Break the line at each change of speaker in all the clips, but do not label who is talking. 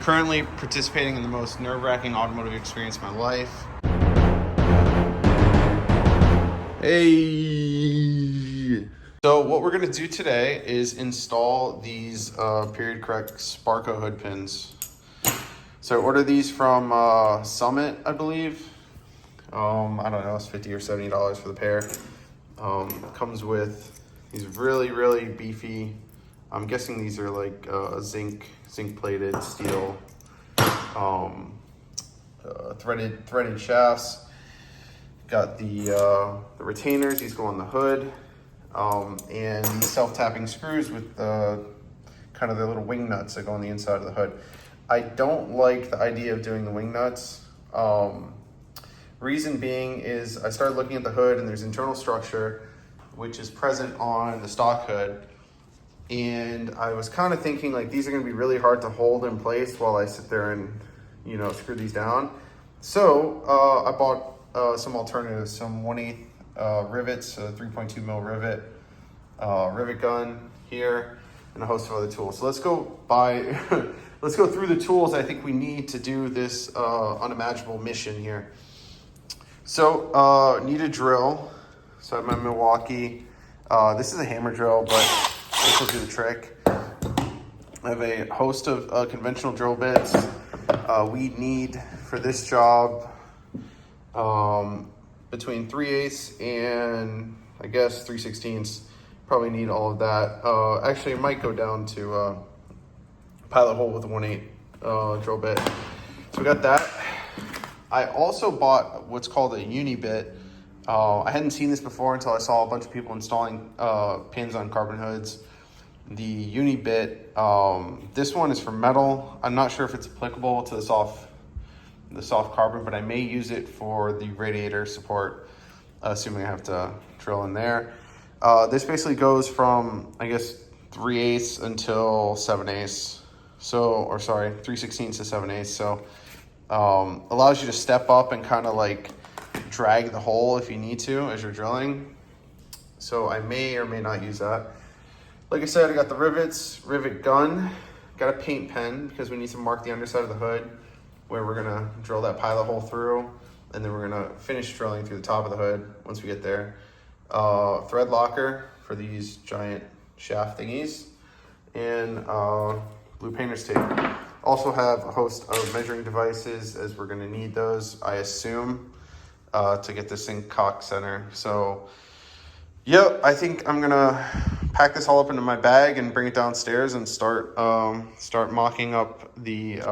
currently participating in the most nerve-wracking automotive experience of my life. Hey! So what we're gonna do today is install these period correct Sparco hood pins. So I ordered these from Summit, I believe. I don't know, it's $50 or $70 for the pair. Comes with these really beefy, I'm guessing these are like zinc plated steel, threaded shafts. Got the retainers, these go on the hood, and these self-tapping screws with kind of the little wing nuts that go on the inside of the hood. I don't like the idea of doing the wing nuts. Reason being is I started looking at the hood and there's internal structure which is present on the stock hood, and I was kind of thinking like these are going to be really hard to hold in place while I sit there and screw these down. So I bought some alternatives, some 1/8 rivets, a 3.2 mil rivet, rivet gun here, and a host of other tools. So let's go buy let's go through the tools I think we need to do this unimaginable mission here. So need a drill. So I have my Milwaukee. This is a hammer drill, but this will do the trick. I have a host of conventional drill bits. We need for this job between 3/8 and I guess 3/16. Probably need all of that. Actually, it might go down to pilot hole with a 1/8 drill bit. So we got that. I also bought what's called a uni bit. I hadn't seen this before until I saw a bunch of people installing pins on carbon hoods. The uni bit, this one is for metal. I'm not sure if it's applicable to the soft carbon, but I may use it for the radiator support, assuming I have to drill in there. This basically goes from, I guess, 3/8 until 7/8. So, 3/16 to 7/8. So, allows you to step up and kind of like drag the hole if you need to as you're drilling. So I may or may not use that. Like I said, I got the rivets, rivet gun, got a paint pen because we need to mark the underside of the hood where we're gonna drill that pilot hole through, and then we're gonna finish drilling through the top of the hood once we get there. Thread locker for these giant shaft thingies, and blue painter's tape. Also have a host of measuring devices as we're gonna need those, I assume, to get this thing cock center. So, yeah, I think I'm gonna pack this all up into my bag and bring it downstairs and start mocking up the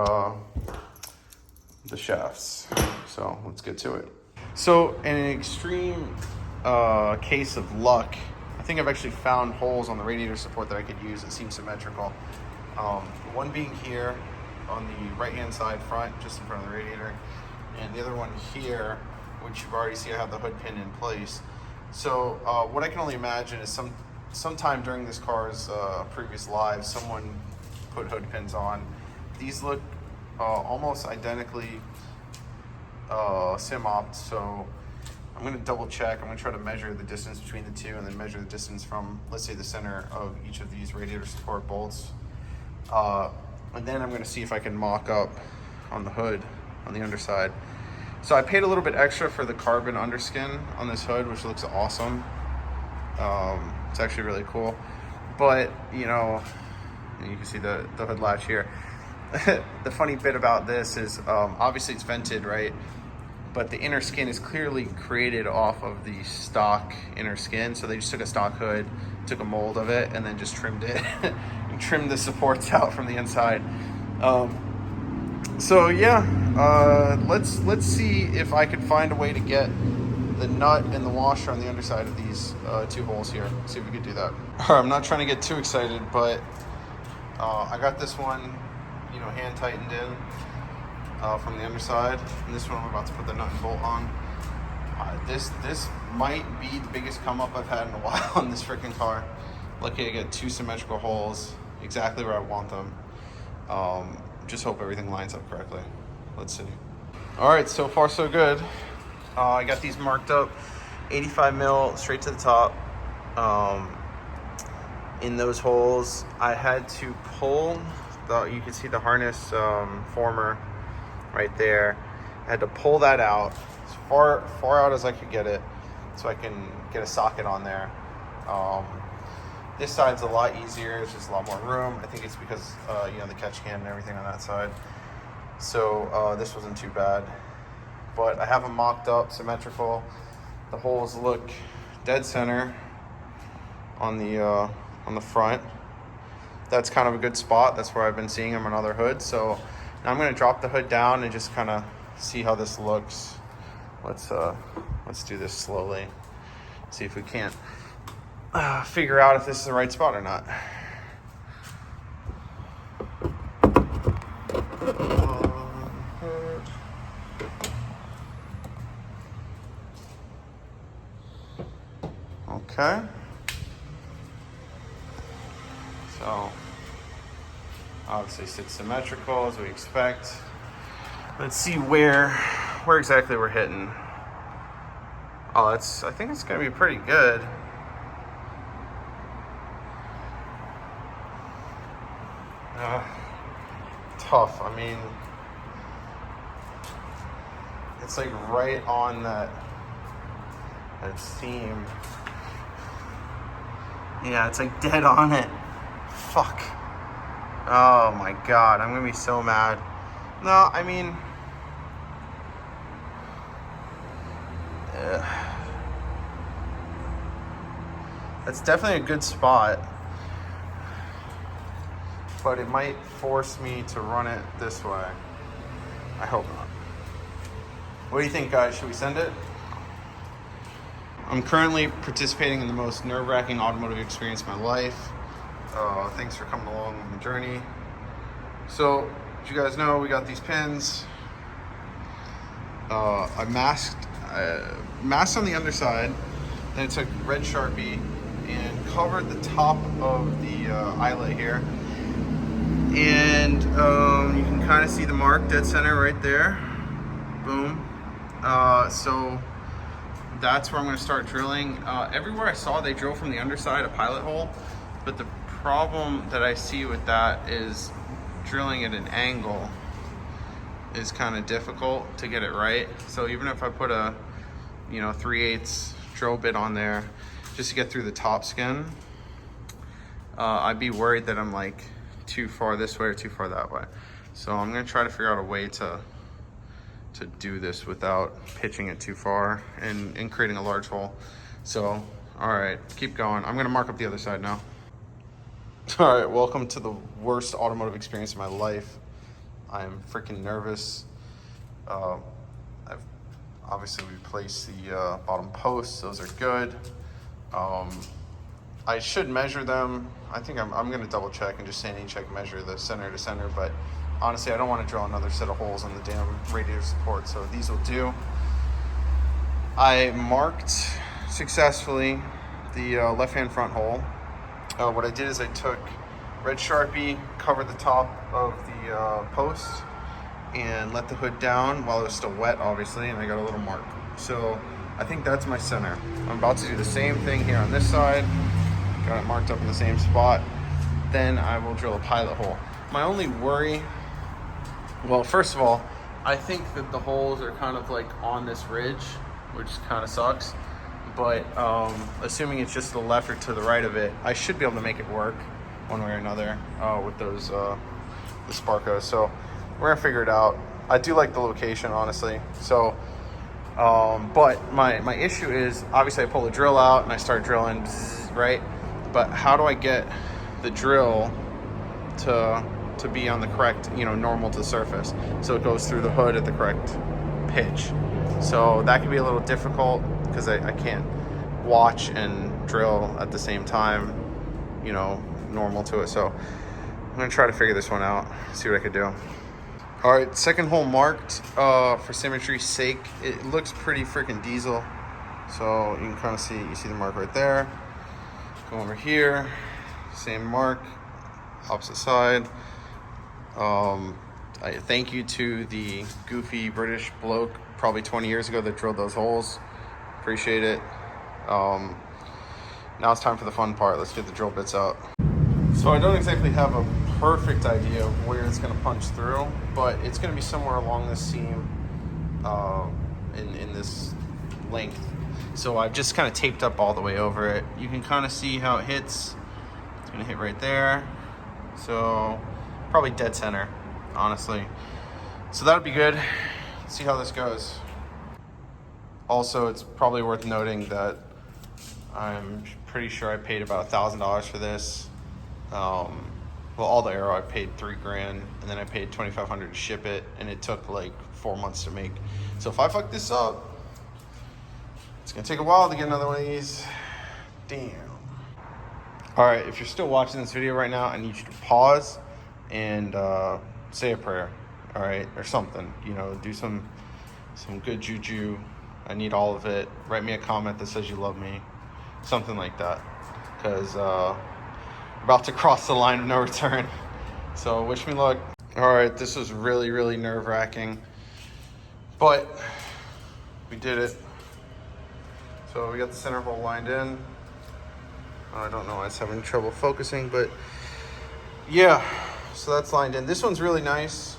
shafts. So let's get to it. So in an extreme case of luck, I think I've actually found holes on the radiator support that I could use that seem symmetrical. One being here on the right-hand side front, just in front of the radiator, and the other one here, which you've already seen I have the hood pin in place. So what I can only imagine is sometime during this car's previous lives, someone put hood pins on. These look almost identically sim-opt, so I'm gonna double check. I'm gonna try to measure the distance between the two and then measure the distance from, let's say, the center of each of these radiator support bolts. And then I'm gonna see if I can mock up on the hood, on the underside. So I paid a little bit extra for the carbon underskin on this hood, which looks awesome. It's actually really cool. But, you can see the hood latch here. The funny bit about this is, obviously it's vented, right? But the inner skin is clearly created off of the stock inner skin. So they just took a stock hood, took a mold of it, and then just trimmed it and trimmed the supports out from the inside. So yeah, let's see if I could find a way to get the nut and the washer on the underside of these two holes here. See if we could do that. All right, I'm not trying to get too excited, but I got this one, hand tightened in from the underside, and this one I'm about to put the nut and bolt on. This might be the biggest come up I've had in a while on this freaking car. Lucky I get two symmetrical holes exactly where I want them. Just hope everything lines up correctly. Let's see. All right, so far so good. I got these marked up, 85 mil straight to the top. In those holes, I had to pull you can see the harness former right there. I had to pull that out as far out as I could get it so I can get a socket on there. This side's a lot easier. It's just a lot more room. I think it's because you know, the catch can and everything on that side. So this wasn't too bad. But I have them mocked up, symmetrical. The holes look dead center on the front. That's kind of a good spot. That's where I've been seeing them on other hoods. So now I'm going to drop the hood down and just kind of see how this looks. Let's do this slowly. See if we can't figure out if this is the right spot or not. Okay. So obviously sits symmetrical as we expect. Let's see where exactly we're hitting. Oh, I think it's gonna be pretty good. Tough. I mean, it's like right on that seam. Yeah, it's like dead on it. Fuck. Oh my god, I'm gonna be so mad. No, I mean, that's definitely a good spot, but it might force me to run it this way. I hope not. What do you think, guys? Should we send it? I'm currently participating in the most nerve-wracking automotive experience of my life. Thanks for coming along on the journey. So, as you guys know, we got these pins. I masked on the underside, then I took red Sharpie and covered the top of the eyelet here. And you can kind of see the mark dead center right there. Boom. So that's where I'm going to start drilling. Everywhere I saw, they drill from the underside, a pilot hole. But the problem that I see with that is drilling at an angle is kind of difficult to get it right. So even if I put a, 3/8 drill bit on there just to get through the top skin, I'd be worried that I'm like too far this way or too far that way. So I'm going to try to figure out a way to do this without pitching it too far and creating a large hole. So, all right, keep going. I'm gonna mark up the other side now. All right, welcome to the worst automotive experience of my life. I'm freaking nervous. I've obviously replaced the bottom posts. Those are good. I should measure them. I think I'm gonna double check and just sanity check, measure the center to center, but honestly, I don't want to drill another set of holes on the damn radiator support, so these will do. I marked successfully the left-hand front hole. What I did is I took red Sharpie, covered the top of the post, and let the hood down while it was still wet, obviously, and I got a little mark. So I think that's my center. I'm about to do the same thing here on this side. Got it marked up in the same spot. Then I will drill a pilot hole. My only worry, well, first of all, I think that the holes are kind of like on this ridge, which kind of sucks. But assuming it's just to the left or to the right of it, I should be able to make it work one way or another with those the Sparcos. So we're gonna figure it out. I do like the location, honestly. So, but my issue is obviously I pull the drill out and I start drilling, right? But how do I get the drill to be on the correct, normal to the surface, so it goes through the hood at the correct pitch? So that can be a little difficult because I can't watch and drill at the same time, normal to it. So I'm gonna try to figure this one out, see what I could do. All right, second hole marked. For symmetry's sake, it looks pretty freaking diesel. So you can kind of see the mark right there. Go over here, same mark, opposite side. I thank you to the goofy British bloke probably 20 years ago that drilled those holes. Appreciate it. Now it's time for the fun part. Let's get the drill bits out. So I don't exactly have a perfect idea of where it's going to punch through, but it's going to be somewhere along this seam in this length. So I've just kind of taped up all the way over it. You can kind of see how it hits. It's going to hit right there. So probably dead center, honestly. So that'll be good. Let's see how this goes. Also, it's probably worth noting that I'm pretty sure I paid about $1,000 for this. Well, all the aero I paid $3 grand, and then I paid $2,500 to ship it, and it took like 4 months to make. So if I fuck this up, it's gonna take a while to get another one of these. Damn. All right, if you're still watching this video right now, I need you to pause and say a prayer, all right, or something. You know, do some good juju. I need all of it. Write me a comment that says you love me, something like that, because we're about to cross the line of no return. So wish me luck. All right, this was really, really nerve-wracking, but we did it. So we got the center hole lined in. I don't know why it's having trouble focusing, but yeah, so that's lined in. This one's really nice.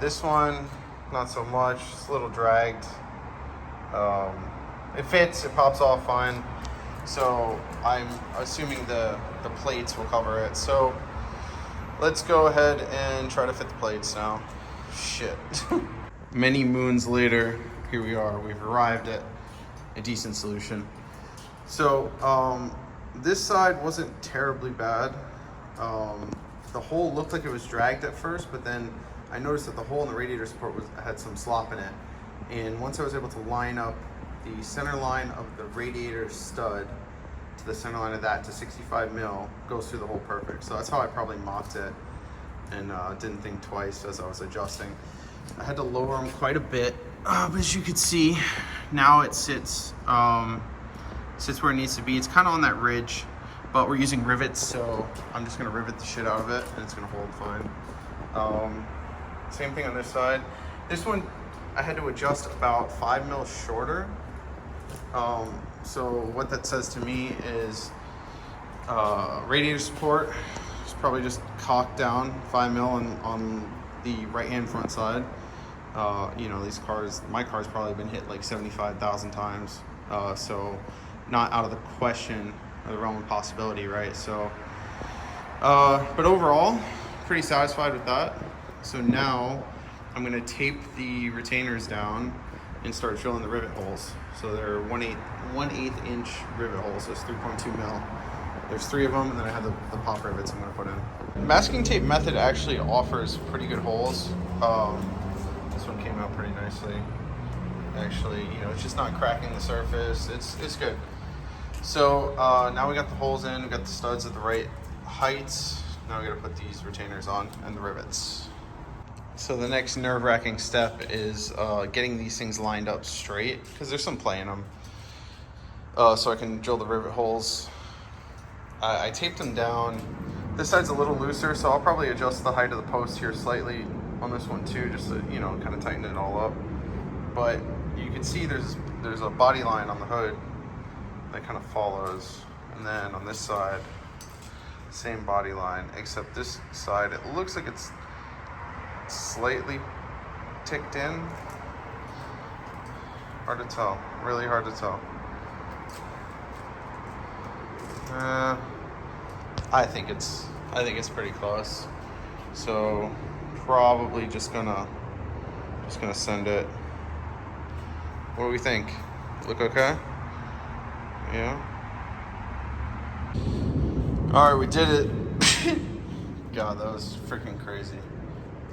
This one, not so much. It's a little dragged. It fits, it pops off fine. So I'm assuming the plates will cover it. So let's go ahead and try to fit the plates now. Shit. Many moons later, here we are. We've arrived at a decent solution. So this side wasn't terribly bad. The hole looked like it was dragged at first, but then I noticed that the hole in the radiator support had some slop in it. And once I was able to line up the center line of the radiator stud to the center line of that to 65 mil, goes through the hole perfect. So that's how I probably mocked it, and didn't think twice as I was adjusting. I had to lower them quite a bit, but as you can see, now it sits where it needs to be. It's kind of on that ridge, but we're using rivets, so I'm just gonna rivet the shit out of it, and it's gonna hold fine. Same thing on this side. This one, I had to adjust about 5 mil shorter. So what that says to me is radiator support is probably just cocked down 5 mil on the right-hand front side. You know, these cars, my car's probably been hit like 75,000 times. So not out of the question or the realm of possibility, right? So, but overall, pretty satisfied with that. So now I'm gonna tape the retainers down and start drilling the rivet holes. So they're 1/8 inch rivet holes, so it's 3.2 mil. There's 3 of them, and then I have the pop rivets I'm gonna put in. Masking tape method actually offers pretty good holes. This one came out pretty nicely. Actually, you know, it's just not cracking the surface. It's good. So now we got the holes in, we got the studs at the right heights. Now we gotta put these retainers on and the rivets. So the next nerve-wracking step is getting these things lined up straight, because there's some play in them. So I can drill the rivet holes. I taped them down. This side's a little looser, so I'll probably adjust the height of the post here slightly on this one too, just to, you know, kind of tighten it all up. But you can see there's a body line on the hood that kind of follows. And then on this side, same body line, except this side, it looks like it's slightly ticked in. Hard to tell, really hard to tell. I think it's pretty close. So probably just gonna send it. What do we think? Look okay? Yeah. All right, we did it. God, that was freaking crazy.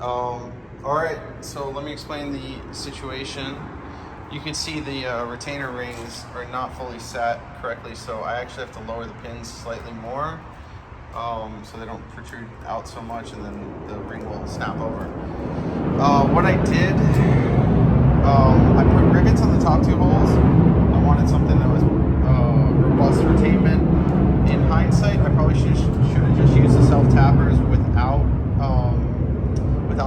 All right, so let me explain the situation. You can see the retainer rings are not fully set correctly, so I actually have to lower the pins slightly more, so they don't protrude out so much, and then the ring will snap over. What I did, I put rivets on the top 2 holes. I wanted something that was robust retainment. In hindsight, I probably should have just used the self-tappers without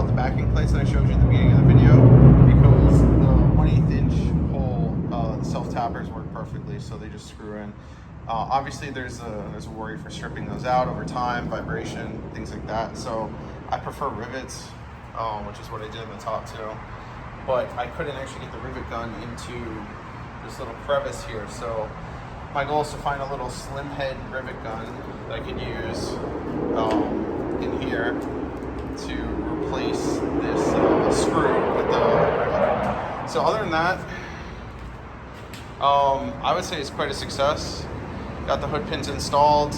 the backing plates that I showed you at the beginning of the video, because the 1/8 inch hole, the self-tappers work perfectly, so they just screw in. Obviously, there's a worry for stripping those out over time, vibration, things like that. So I prefer rivets, which is what I did in the top too. But I couldn't actually get the rivet gun into this little crevice here. So my goal is to find a little slim head rivet gun that I could use in here to replace this screw with the rivet. So other than that, I would say it's quite a success. Got the hood pins installed.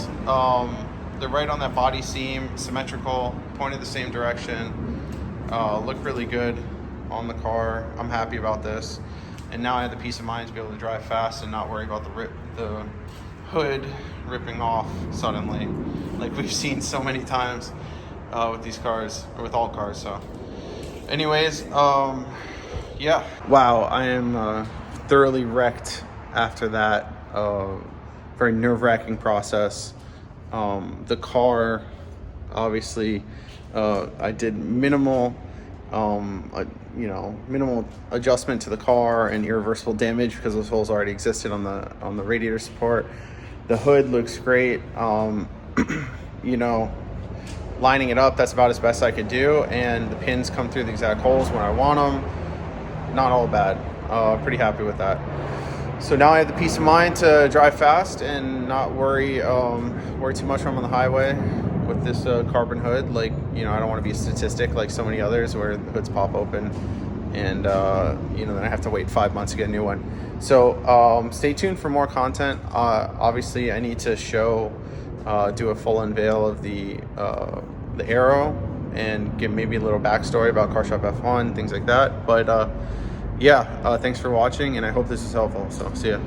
They're right on that body seam, symmetrical, pointed the same direction. Look really good on the car. I'm happy about this. And now I have the peace of mind to be able to drive fast and not worry about the hood ripping off suddenly, like we've seen so many times with these cars, or with all cars. So anyways, yeah. Wow, I am thoroughly wrecked after that very nerve-wracking process. The car, obviously, I did minimal minimal adjustment to the car and irreversible damage because those holes already existed on the radiator support. The hood looks great. Lining it up, that's about as best I could do, and the pins come through the exact holes when I want them. Not all bad. Pretty happy with that. So now I have the peace of mind to drive fast and not worry too much when I'm on the highway with this carbon hood. Like, I don't want to be a statistic like so many others where the hoods pop open and then I have to wait 5 months to get a new one. So stay tuned for more content. Obviously I need to do a full unveil of the Aero and give maybe a little backstory about Car Shop F1, things like that. But yeah, thanks for watching, and I hope this is helpful. So see ya.